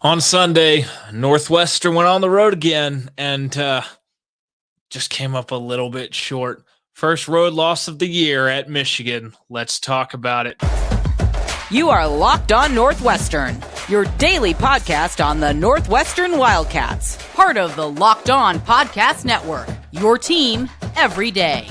On Sunday, Northwestern went on the road again and just came up a little bit short. First road loss of the year at Michigan. Let's talk about it. You are Locked On Northwestern, your daily podcast on the Northwestern Wildcats, part of the Locked On Podcast Network, your team every day.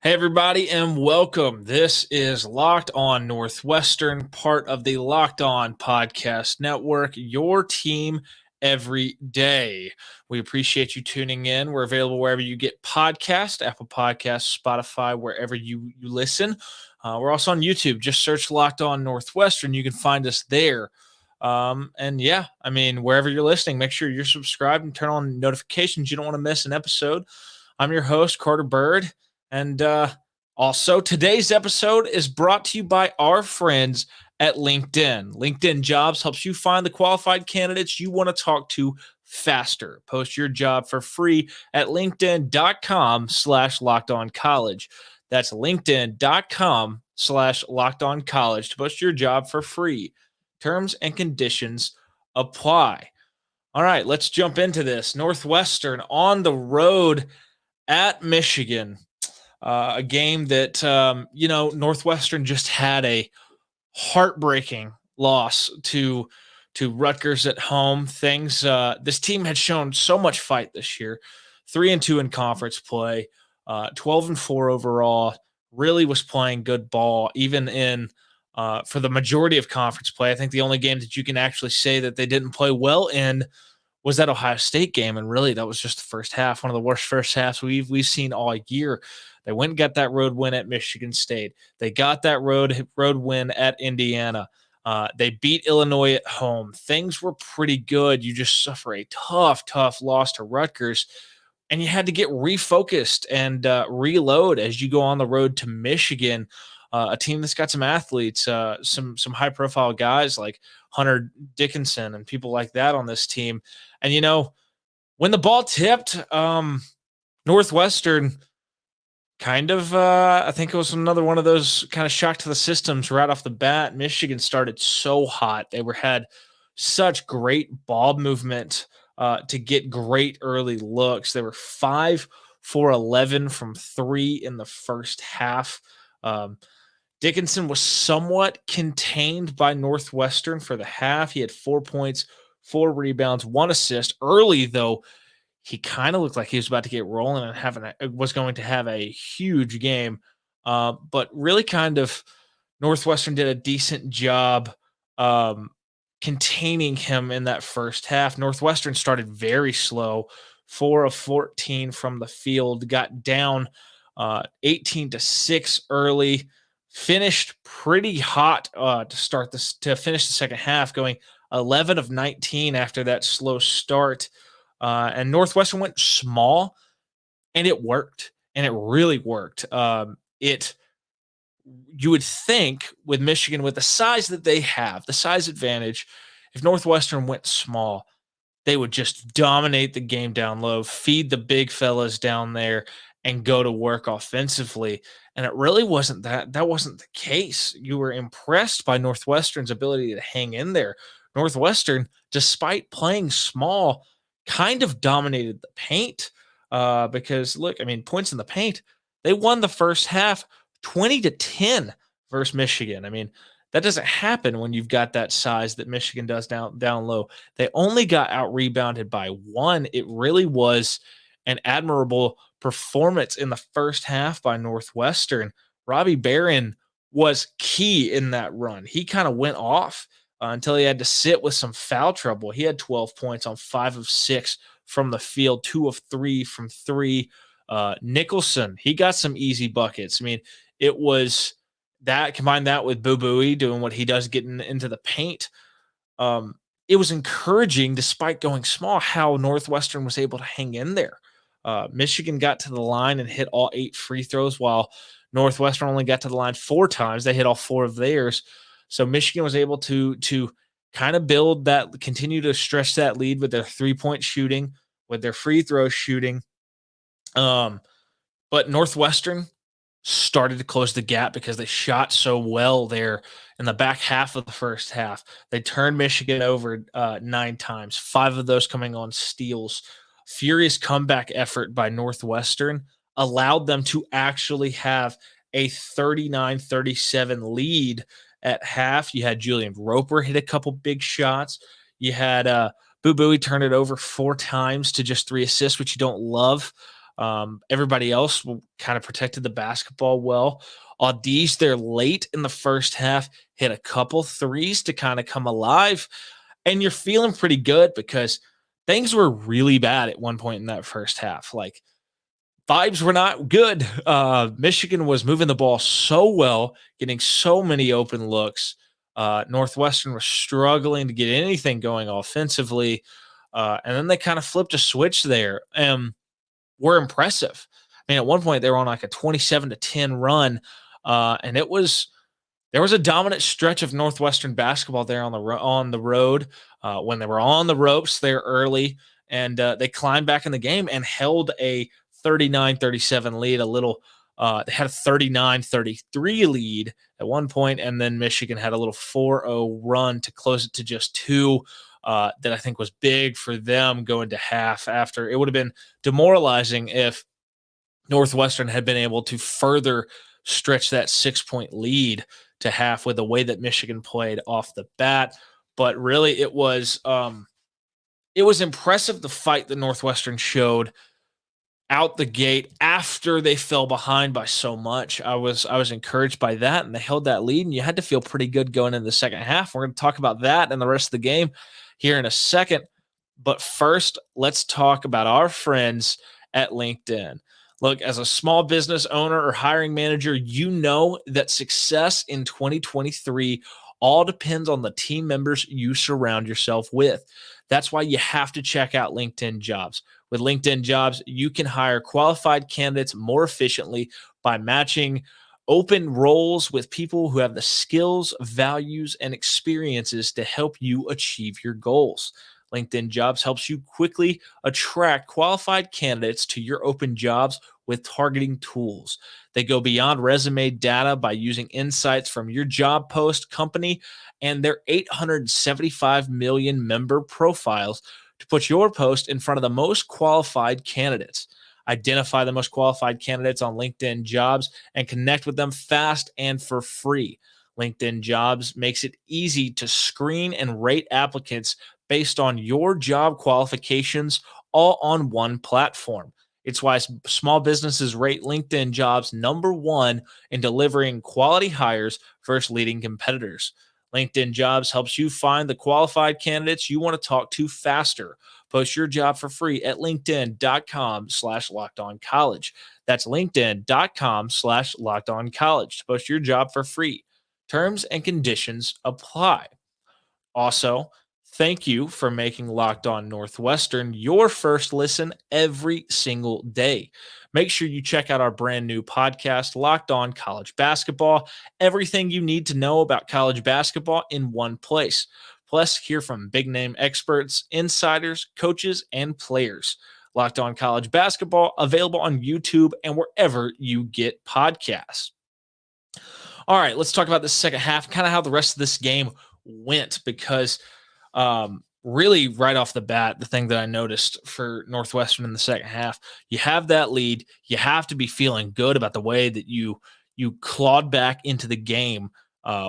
Hey, everybody, and welcome. This is Locked On Northwestern, part of the Locked On Podcast Network, your team every day. We appreciate you tuning in. We're available wherever you get podcasts, Apple Podcasts, Spotify, wherever you listen. We're also on YouTube. Just search Locked On Northwestern. You can find us there. Wherever you're listening, make sure you're subscribed and turn on notifications. You don't want to miss an episode. I'm your host, Carter Bird. And also, today's episode is brought to you by our friends at LinkedIn. LinkedIn Jobs helps you find the qualified candidates you want to talk to faster. Post your job for free at linkedin.com/lockedoncollege. That's linkedin.com/lockedoncollege to post your job for free. Terms and conditions apply. All right, let's jump into this. Northwestern on the road at Michigan. A game that, Northwestern just had a heartbreaking loss to Rutgers at home. This team had shown so much fight this year, 3-2 in conference play, 12-4 overall, really was playing good ball, even in for the majority of conference play. I think the only game that you can actually say that they didn't play well in was that Ohio State game, and really that was just the first half, one of the worst first halves we've seen all year. They went and got that road win at Michigan State. They got that road win at Indiana. They beat Illinois at home. Things were pretty good. You just suffer a tough loss to Rutgers, and you had to get refocused and reload as you go on the road to Michigan, a team that's got some athletes, some high-profile guys like Hunter Dickinson and people like that on this team. And, when the ball tipped, Northwestern I think it was another one of those kind of shock to the systems right off the bat. Michigan started so hot. They had such great ball movement to get great early looks. They were 5 for 11 from 3 in the first half. Dickinson was somewhat contained by Northwestern for the half. He had 4 points, 4 rebounds, 1 assist. Early, though, he kind of looked like he was about to get rolling and was going to have a huge game. But really kind of Northwestern did a decent job containing him in that first half. Northwestern started very slow, 4 of 14 from the field, got down 18-6 early, finished pretty hot to finish the second half, going 11 of 19 after that slow start. And Northwestern went small, and it worked, and it really worked. You would think with Michigan, with the size that they have, the size advantage, if Northwestern went small, they would just dominate the game down low, feed the big fellas down there, and go to work offensively. And it really wasn't that. That wasn't the case. You were impressed by Northwestern's ability to hang in there. Northwestern, despite playing small, kind of dominated the paint because, look, points in the paint, they won the first half 20-10 versus Michigan. That doesn't happen when you've got that size that Michigan does down low. They only got out-rebounded by 1. It really was an admirable performance in the first half by Northwestern. Robbie Barron was key in that run. He kind of went off until he had to sit with some foul trouble. He had 12 points on 5 of 6 from the field, 2 of 3 from 3. Nicholson, he got some easy buckets. It was that, combine that with Boo Buie doing what he does, getting into the paint. It was encouraging, despite going small, how Northwestern was able to hang in there. Michigan got to the line and hit all 8 free throws, while Northwestern only got to the line 4 times. They hit all 4 of theirs. So Michigan was able to kind of continue to stretch that lead with their 3-point shooting, with their free throw shooting. Um, but Northwestern started to close the gap because they shot so well there in the back half of the first half. They turned Michigan over 9 times, 5 of those coming on steals. Furious comeback effort by Northwestern allowed them to actually have a 39-37 lead at half. You had Julian Roper hit a couple big shots. You had Boo Booey turn it over 4 times to just 3 assists, which you don't love. Everybody else kind of protected the basketball well. Audi's there late in the first half, hit a couple threes to kind of come alive. And you're feeling pretty good because things were really bad at one point in that first half. Like vibes were not good. Michigan was moving the ball so well, getting so many open looks. Northwestern was struggling to get anything going offensively. And then they kind of flipped a switch there. Were impressive. I mean, at one point they were on like a 27-10 run, and there was a dominant stretch of Northwestern basketball there on the road when they were on the ropes there early, and they climbed back in the game and held a 39-37 lead. They had a 39-33 lead at one point, and then Michigan had a little 4-0 run to close it to just 2. That I think was big for them going to half. After it would have been demoralizing if Northwestern had been able to further stretch that 6-point lead to half with the way that Michigan played off the bat. But really, it was impressive the fight that Northwestern showed out the gate after they fell behind by so much. I was encouraged by that, and they held that lead, and you had to feel pretty good going into the second half. We're going to talk about that and the rest of the game here in a second. But first, let's talk about our friends at LinkedIn. Look, as a small business owner or hiring manager, you know that success in 2023 all depends on the team members you surround yourself with. That's why you have to check out LinkedIn Jobs. With LinkedIn Jobs, you can hire qualified candidates more efficiently by matching open roles with people who have the skills, values, and experiences to help you achieve your goals. LinkedIn Jobs helps you quickly attract qualified candidates to your open jobs with targeting tools. They go beyond resume data by using insights from your job post, company, and their 875 million member profiles to put your post in front of the most qualified candidates. Identify the most qualified candidates on LinkedIn Jobs and connect with them fast and for free. LinkedIn Jobs makes it easy to screen and rate applicants based on your job qualifications, all on one platform. It's why small businesses rate LinkedIn Jobs #1 in delivering quality hires versus leading competitors. LinkedIn Jobs helps you find the qualified candidates you want to talk to faster. Post your job for free at linkedin.com/lockedoncollege. That's linkedin.com/lockedoncollege to post your job for free. Terms and conditions apply. Also, thank you for making Locked On Northwestern your first listen every single day. Make sure you check out our brand new podcast, Locked On College Basketball. Everything you need to know about college basketball in one place. Plus, hear from big name experts, insiders, coaches, and players. Locked On College Basketball, available on YouTube and wherever you get podcasts. All right, let's talk about the second half, kind of how the rest of this game went, because really right off the bat, the thing that I noticed for Northwestern in the second half, you have that lead. You have to be feeling good about the way that you clawed back into the game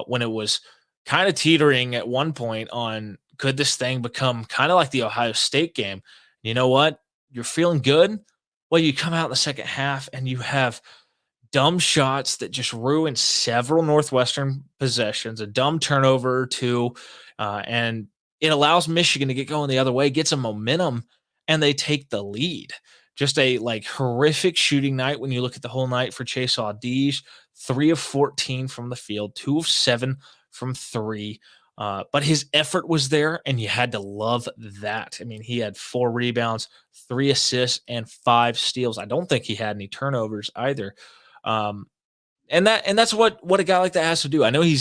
when it was kind of teetering at one point on could this thing become kind of like the Ohio State game? You know what? You're feeling good. Well, you come out in the second half and you have dumb shots that just ruin several Northwestern possessions, a dumb turnover or two, and it allows Michigan to get going the other way, get some momentum, and they take the lead. Just a like horrific shooting night when you look at the whole night for Chase Audige, 3 of 14 from the field, 2 of 7 from 3. But his effort was there, and you had to love that. I mean, he had 4 rebounds, 3 assists, and 5 steals. I don't think he had any turnovers either. Um, and that's what a guy like that has to do. I know he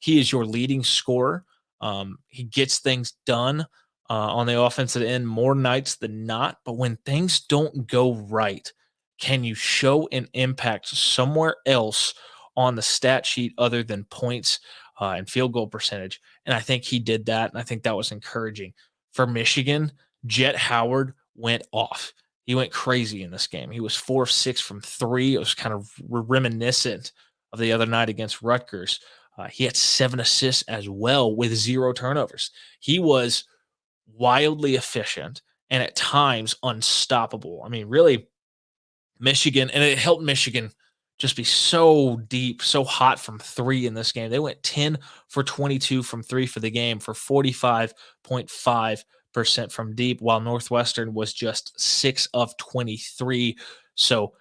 is your leading scorer. He gets things done on the offensive end more nights than not. But when things don't go right, can you show an impact somewhere else on the stat sheet other than points and field goal percentage? And I think he did that. And I think that was encouraging. For Michigan, Jet Howard went off. He went crazy in this game. He was 4 of 6 from 3. It was kind of reminiscent of the other night against Rutgers. He had 7 assists as well with 0 turnovers. He was wildly efficient and at times unstoppable. I mean, really, Michigan, and it helped Michigan just be so deep, so hot from 3 in this game. They went 10 for 22 from 3 for the game for 45.5% from deep, while Northwestern was just 6 of 23. So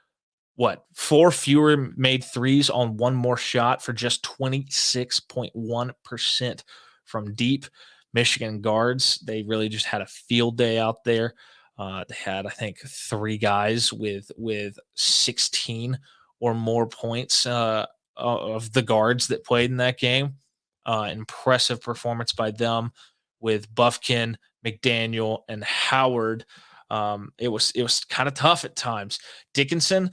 what, 4 fewer made threes on 1 more shot for just 26.1% from deep. Michigan guards, they really just had a field day out there. They had, I think, 3 guys with 16 or more points of the guards that played in that game. Impressive performance by them with Buffkin, McDaniel, and Howard. It was kind of tough at times. Dickinson,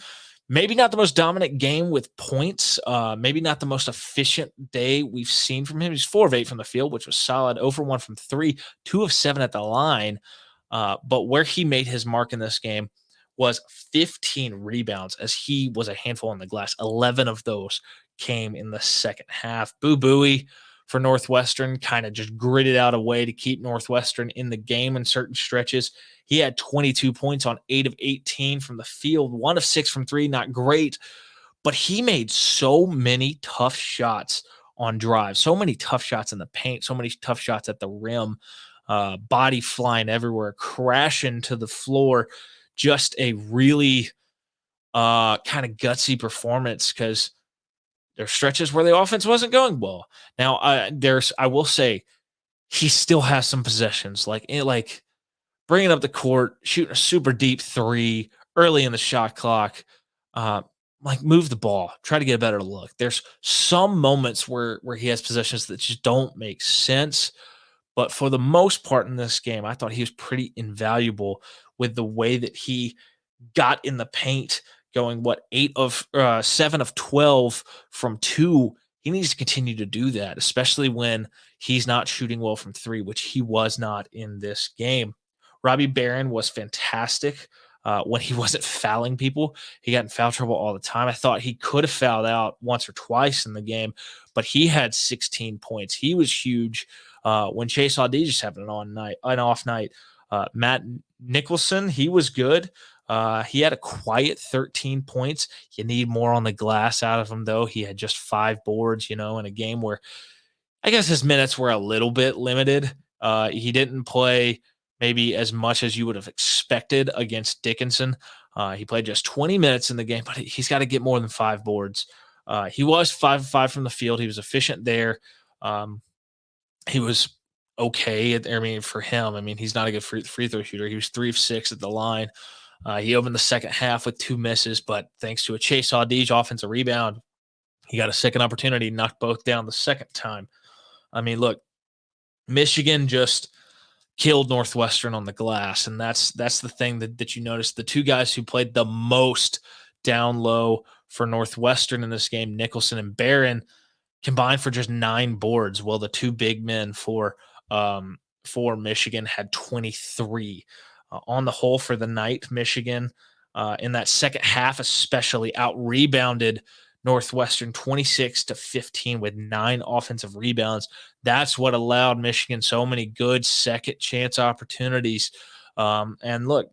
maybe not the most dominant game with points. Maybe not the most efficient day we've seen from him. He's 4 of 8 from the field, which was solid. 0 for 1 from 3, 2 of 7 at the line. But where he made his mark in this game was 15 rebounds, as he was a handful on the glass. 11 of those came in the second half. Boo Booey for Northwestern kind of just gritted out a way to keep Northwestern in the game in certain stretches. He had 22 points on 8 of 18 from the field, 1 of 6 from 3, not great, but he made so many tough shots on drives, so many tough shots in the paint, so many tough shots at the rim, body flying everywhere, crashing to the floor. Just a really kind of gutsy performance, because there's stretches where the offense wasn't going well. Now, I will say, he still has some possessions, like bringing up the court, shooting a super deep 3 early in the shot clock. Move the ball, try to get a better look. There's some moments where he has possessions that just don't make sense. But for the most part in this game, I thought he was pretty invaluable with the way that he got in the paint, going 7 of 12 from 2. He needs to continue to do that, especially when he's not shooting well from 3, which he was not in this game. Robbie Barron was fantastic when he wasn't fouling people. He got in foul trouble all the time. I thought he could have fouled out once or twice in the game, but he had 16 points. He was huge when Chase Audy just having an off night. Matt Nicholson, he was good. He had a quiet 13 points. You need more on the glass out of him, though. He had just 5 boards, in a game where I guess his minutes were a little bit limited. He didn't play maybe as much as you would have expected against Dickinson. He played just 20 minutes in the game, but he's got to get more than 5 boards. He was 5 of 5 from the field. He was efficient there. He was okay. For him, he's not a good free throw shooter. He was 3 of 6 at the line. He opened the second half with 2 misses, but thanks to a Chase Audige offensive rebound, he got a second opportunity, knocked both down the second time. Look, Michigan just killed Northwestern on the glass, and that's the thing that you notice. The 2 guys who played the most down low for Northwestern in this game, Nicholson and Barron, combined for just 9 boards, while the 2 big men for Michigan had 23. On the whole for the night, Michigan in that second half especially out-rebounded Northwestern 26-15 with 9 offensive rebounds. That's what allowed Michigan so many good second chance opportunities. And look,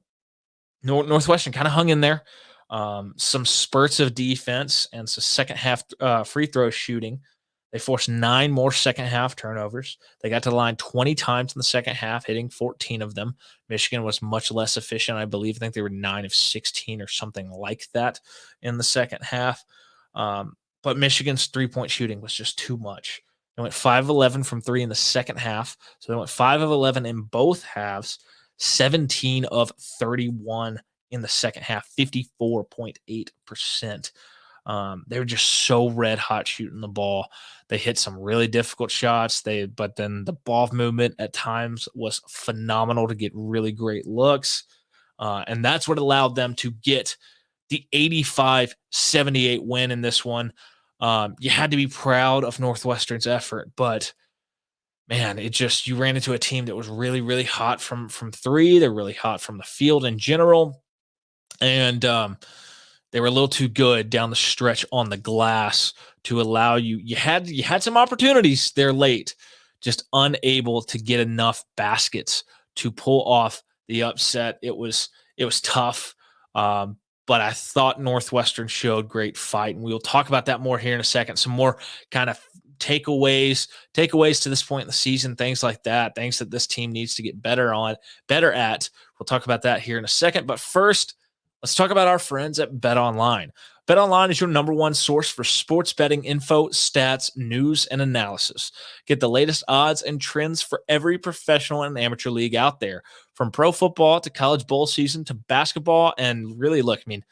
Northwestern kind of hung in there. Some spurts of defense and some second half free throw shooting. They forced 9 more second half turnovers. They got to the line 20 times in the second half, hitting 14 of them. Michigan was much less efficient, I believe. I think they were 9 of 16 or something like that in the second half. But Michigan's 3-point shooting was just too much. They went 5 of 11 from 3 in the second half. So they went 5 of 11 in both halves, 17 of 31 in the second half, 54.8%. They were just so red hot shooting the ball. They hit some really difficult shots. But then the ball movement at times was phenomenal to get really great looks. And that's what allowed them to get the 85-78 win in this one. You had to be proud of Northwestern's effort, but man, you ran into a team that was really, really hot from three. They're really hot from the field in general, and they were a little too good down the stretch on the glass to allow you. You had some opportunities there late, just unable to get enough baskets to pull off the upset. It was tough, but I thought Northwestern showed great fight, and we will talk about that more here in a second. Some more kind of takeaways to this point in the season, things like that, things that this team needs to get better at. We'll talk about that here in a second. But first, let's talk about our friends at BetOnline. BetOnline is your number one source for sports betting info, stats, news, and analysis. Get the latest odds and trends for every professional and amateur league out there, from pro football to college bowl season to basketball. And really, look, I mean,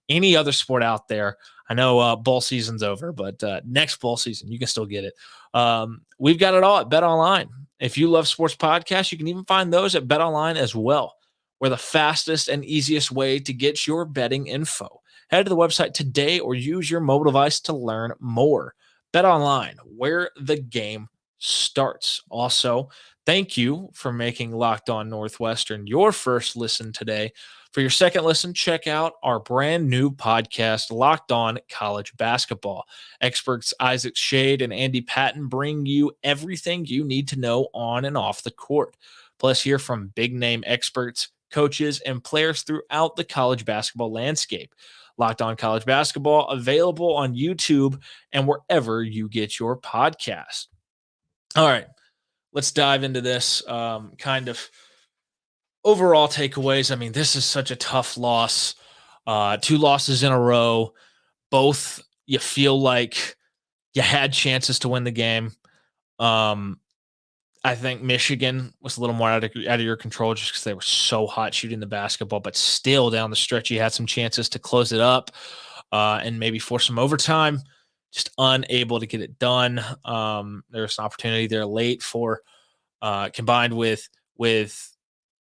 any other sport out there. I know bowl season's over, but next bowl season, you can still get it. We've got it all at BetOnline. If you love sports podcasts, you can even find those at BetOnline as well. We're the fastest and easiest way to get your betting info. Head to the website today or use your mobile device to learn more. BetOnline, where the game starts. Also, thank you for making Locked On Northwestern your first listen today. For your second listen, check out our brand new podcast, Locked On College Basketball. Experts Isaac Shade and Andy Patton bring you everything you need to know on and off the court. Plus, hear from big name experts, coaches, and players throughout the college basketball landscape. Locked On College Basketball, available on YouTube and wherever you get your podcast. All right, let's dive into this kind of overall takeaways. I mean, this is such a tough loss. 2 losses in a row. Both you feel like you had chances to win the game. I think Michigan was a little more out of your control just because they were so hot shooting the basketball, but still down the stretch, you had some chances to close it up and maybe force some overtime. Just unable to get it done. There was an opportunity there late for combined with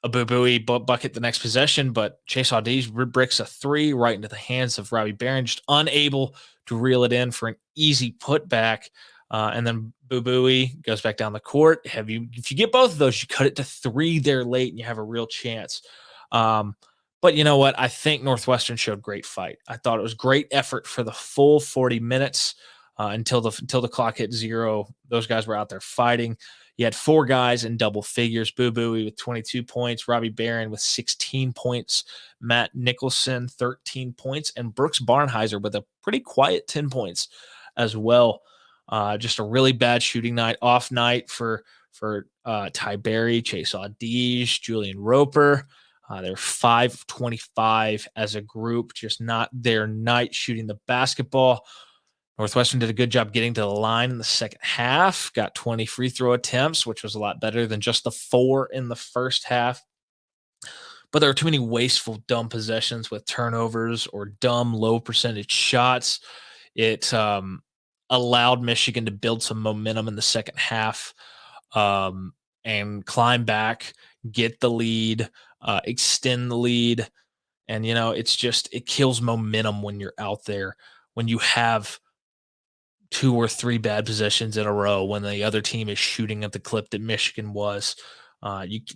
a boo-booey bucket the next possession, but Chase Audige bricks a 3 right into the hands of Robbie Barron, just unable to reel it in for an easy putback. And then Boo-Booey goes back down the court. If you get both of those, you cut it to 3 there late and you have a real chance. But you know what? I think Northwestern showed great fight. I thought it was great effort for the full 40 minutes until the clock hit 0. Those guys were out there fighting. You had 4 guys in double figures. Boo-Booey with 22 points, Robbie Barron with 16 points, Matt Nicholson 13 points, and Brooks Barnheiser with a pretty quiet 10 points as well. Just a really bad shooting night, off night for Ty Berry, Chase Audige, Julian Roper. They're 5-25 as a group, just not their night shooting the basketball. Northwestern did a good job getting to the line in the second half, got 20 free throw attempts, which was a lot better than just the 4 in the first half. But there were too many wasteful, dumb possessions with turnovers or dumb, low percentage shots. It allowed Michigan to build some momentum in the second half and climb back, get the lead, extend the lead. And, it kills momentum when you're out there, when you have 2 or 3 bad possessions in a row, when the other team is shooting at the clip that Michigan was.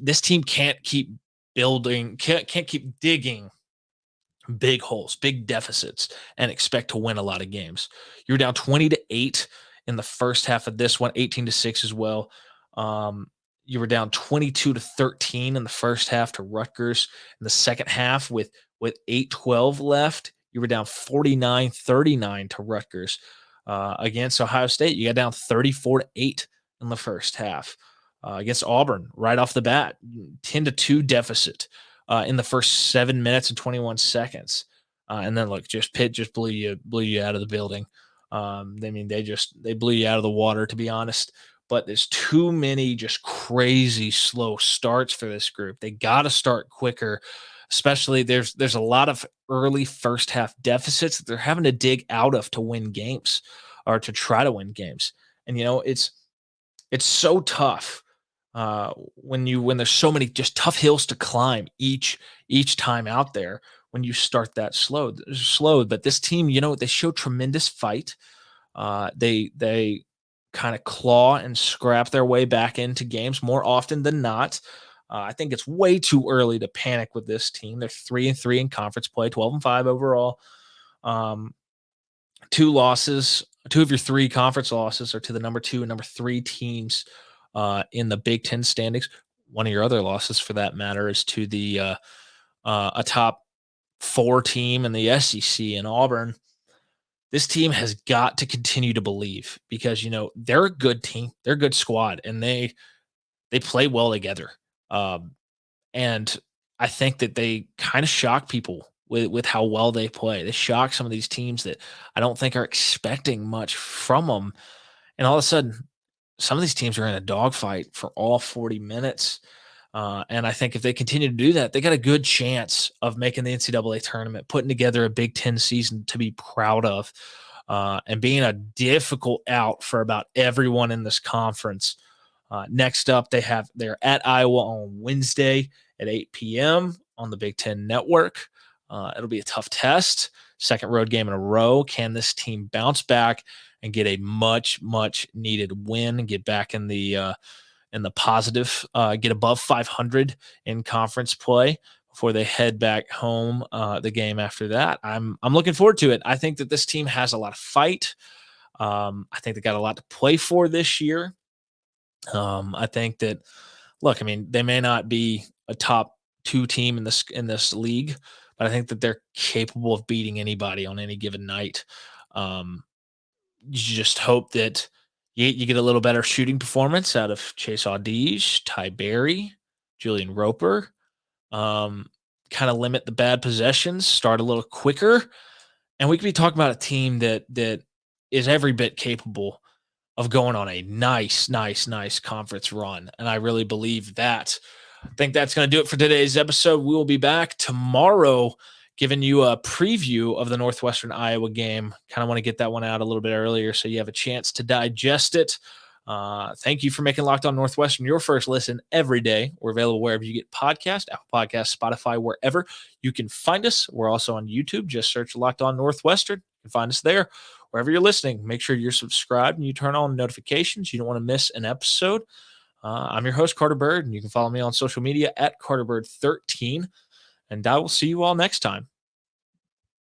This team can't keep keep digging big holes, big deficits, and expect to win a lot of games. You're down 20-8 in the first half of this one, 18-6 as well. You were down 22-13 in the first half to Rutgers. In the second half, with 8:12 left, you were down 49-39 to Rutgers. Against Ohio State, you got down 34-8 in the first half. Against Auburn, right off the bat, 10-2 deficit in the first 7 minutes and 21 seconds. And then look, Pitt just blew you out of the building. They blew you out of the water, to be honest. But there's too many just crazy slow starts for this group. They got to start quicker. Especially there's a lot of early first half deficits that they're having to dig out of to win games or to try to win games. And it's so tough when there's so many just tough hills to climb each time out there when you start that slow. But this team, they show tremendous fight. They kind of claw and scrap their way back into games more often than not. I think it's way too early to panic with this team. They're 3-3 in conference play, 12-5 overall. Two of your three conference losses are to the number 2 and number 3 teams in the Big Ten standings. One of your other losses, for that matter, is to the a top 4 team in the SEC in Auburn. This team has got to continue to believe because they're a good team, they're a good squad, and they play well together. And I think that they kind of shock people with how well they play. They shock some of these teams that I don't think are expecting much from them, and all of a sudden, some of these teams are in a dogfight for all 40 minutes. And I think if they continue to do that, they got a good chance of making the NCAA tournament, putting together a Big Ten season to be proud of, and being a difficult out for about everyone in this conference. Next up, they're at Iowa on Wednesday at 8 p.m. on the Big Ten Network. It'll be a tough test. Second road game in a row. Can this team bounce back and get a much, much needed win and get back in the positive, get above 500 in conference play before they head back home the game after that? I'm looking forward to it. I think that this team has a lot of fight. I think they got a lot to play for this year. I think that, look, I mean, they may not be a top 2 team in this league, but I think that they're capable of beating anybody on any given night. You just hope that you get a little better shooting performance out of Chase Audige, Ty Berry, Julian Roper. Kind of limit the bad possessions, start a little quicker, and we could be talking about a team that is every bit capable of going on a nice conference run. And I really believe that. I think that's going to do it for today's episode. We will be back tomorrow giving you a preview of the Northwestern Iowa game. Kind of want to get that one out a little bit earlier so you have a chance to digest it. Thank you for making Locked On Northwestern your first listen every day. We're available wherever you get podcasts, Apple Podcasts, Spotify, wherever you can find us. We're also on YouTube. Just search Locked On Northwestern. You can find us there. Wherever you're listening, make sure you're subscribed and you turn on notifications. You don't want to miss an episode. I'm your host, Carter Bird, and you can follow me on social media at CarterBird13. And I will see you all next time.